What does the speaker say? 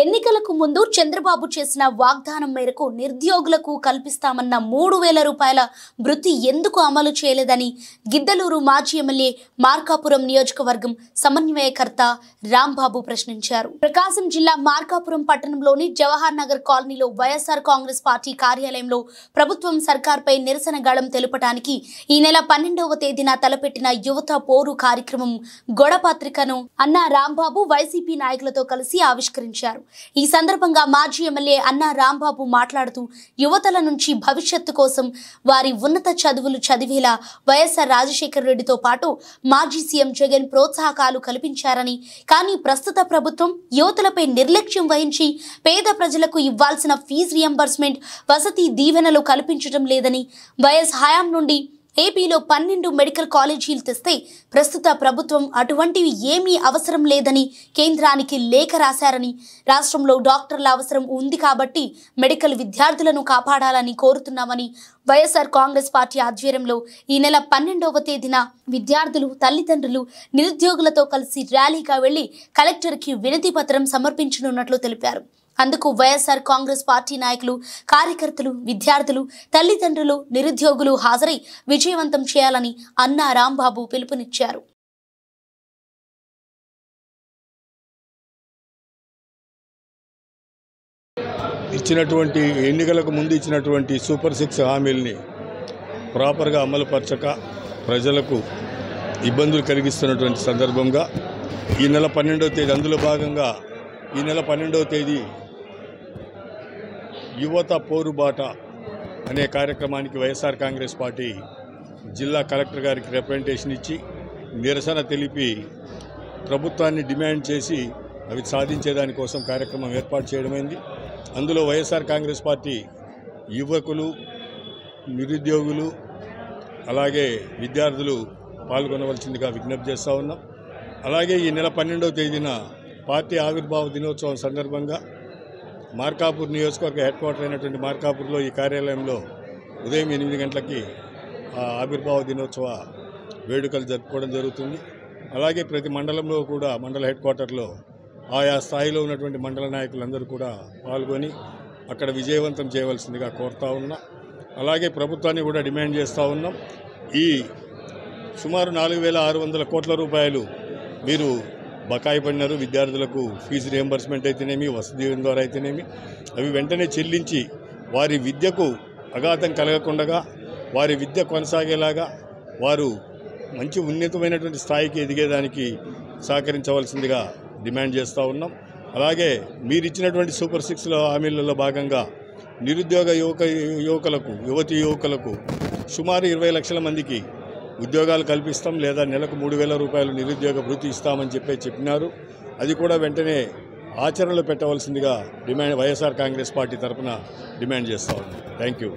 ఎన్నికలకు ముందు చంద్రబాబు చేసిన వాగ్దానం మేరకు నిరుద్యోగులకు కల్పిస్తామన్న 3000 రూపాయల వృత్తి ఎందుకు అమలు చేయలేదని గిద్దలూరు మాజీ ఎమ్మెల్యే మార్కాపురం నియోజకవర్గం సమన్వయకర్త రాంబాబు ప్రశ్నించారు. ప్రకాశం జిల్లా మార్కాపురం పట్టణంలోని జవహర్ నగర్ కాలనీలో వైఎస్ఆర్ కాంగ్రెస్ పార్టీ కార్యాలయంలో ప్రభుత్వం సర్కార్పై నిరసన గళం తెలుపడానికి ఈ నెల 12వ తేదీన తలపెట్టిన యువత పోరు కార్యక్రమం గొడపత్రికను అన్నా రాంబాబు వైసీపీ నాయకులతో కలిసి ఆవిష్కరించారు. ఈ సందర్భంగా మాజీ ఎమ్మెల్యే అన్నా రాంబాబు మాట్లాడుతూ యువతల నుంచి భవిష్యత్తు కోసం వారి ఉన్నత చదువులు చదివేలా వైఎస్ఆర్ రాజశేఖర రెడ్డితో పాటు మాజీ సీఎం జగన్ ప్రోత్సాహకాలు కల్పించారని, కానీ ప్రస్తుత ప్రభుత్వం యువతలపై నిర్లక్ష్యం వహించి పేద ప్రజలకు ఇవ్వాల్సిన ఫీజు రియంబర్స్మెంట్, వసతి దీవెనలు కల్పించడం లేదని, వైఎస్ హయాం నుండి ఏపీలో 12 మెడికల్ కాలేజీలు తెస్తే ప్రస్తుత ప్రభుత్వం అటువంటివి ఏమీ అవసరం లేదని కేంద్రానికి లేఖ రాశారని, రాష్ట్రంలో డాక్టర్ల అవసరం ఉంది కాబట్టి మెడికల్ విద్యార్థులను కాపాడాలని కోరుతున్నామని వైఎస్ఆర్ కాంగ్రెస్ పార్టీ ఆధ్వర్యంలో ఈ నెల 12వ తేదీన విద్యార్థులు, తల్లిదండ్రులు, నిరుద్యోగులతో కలిసి ర్యాలీగా వెళ్లి కలెక్టర్కి వినతి పత్రం సమర్పించనున్నట్లు తెలిపారు. అందుకు వైఎస్ఆర్ కాంగ్రెస్ పార్టీ నాయకులు, కార్యకర్తలు, విద్యార్థులు, తల్లిదండ్రులు, నిరుద్యోగులు హాజరై విజయవంతం చేయాలని అన్నా రాంబాబు పిలుపునిచ్చారు. ఇచ్చినటువంటి ఎన్నికలకు ముందు ఇచ్చినటువంటి సూపర్ 6 హామీల్ని ప్రాపర్గా అమలుపరచక ప్రజలకు ఇబ్బందులు కలిగిస్తున్నటువంటి సందర్భంగా ఈ నెల 12వ తేదీ, అందులో భాగంగా ఈ నెల 12వ తేదీ యువత పోరుబాట అనే కార్యక్రమానికి వైఎస్ఆర్ కాంగ్రెస్ పార్టీ జిల్లా కలెక్టర్ గారికి రిప్రజెంటేషన్ ఇచ్చి నిరసన తెలిపి ప్రభుత్వాన్ని డిమాండ్ చేసి అవి సాధించేదానికోసం కార్యక్రమం ఏర్పాటు చేయడమైంది. అందులో వైఎస్ఆర్ కాంగ్రెస్ పార్టీ యువకులు, నిరుద్యోగులు, అలాగే విద్యార్థులు పాల్గొనవలసిందిగా విజ్ఞప్తి చేస్తూ ఉన్నాం. అలాగే ఈ నెల 12వ తేదీన పార్టీ ఆవిర్భావ దినోత్సవం సందర్భంగా మార్కాపూర్ నియోజకవర్గ హెడ్ క్వార్టర్ అయినటువంటి మార్కాపూర్లో ఈ కార్యాలయంలో ఉదయం 8 గంటలకి ఆవిర్భావ దినోత్సవ వేడుకలు జరుపుకోవడం జరుగుతుంది. అలాగే ప్రతి మండలంలో కూడా మండల హెడ్ క్వార్టర్లో ఆయా స్థాయిలో ఉన్నటువంటి మండల నాయకులందరూ కూడా పాల్గొని అక్కడ విజయవంతం చేయవలసిందిగా కోరుతా ఉన్నాం. అలాగే ప్రభుత్వాన్ని కూడా డిమాండ్ చేస్తూ ఉన్నాం. ఈ సుమారు 4600 కోట్ల రూపాయలు మీరు బకాయి పడినారు. విద్యార్థులకు ఫీజు రియంబర్స్మెంట్ అయితేనేమి, వసతి ద్వారా అయితేనేమి, అవి వెంటనే చెల్లించి వారి విద్యకు అఘాతం కలగకుండా వారి విద్య కొనసాగేలాగా వారు మంచి ఉన్నతమైనటువంటి స్థాయికి ఎదిగేదానికి సహకరించవలసిందిగా డిమాండ్ చేస్తూ ఉన్నాం. అలాగే మీరు ఇచ్చినటువంటి సూపర్ 6 హామీలలో భాగంగా నిరుద్యోగ యువకులకు, యువతీ యువకులకు సుమారు 20 లక్షల మందికి ఉద్యోగాలు కల్పిస్తాం, లేదా నెలకు 3000 రూపాయలు నిరుద్యోగ భృతి ఇస్తామని చెప్పినారు. అది కూడా వెంటనే ఆచరణలో పెట్టవలసిందిగా వైఎస్ఆర్ కాంగ్రెస్ పార్టీ తరఫున డిమాండ్ చేస్తా ఉన్నాం. Thank you.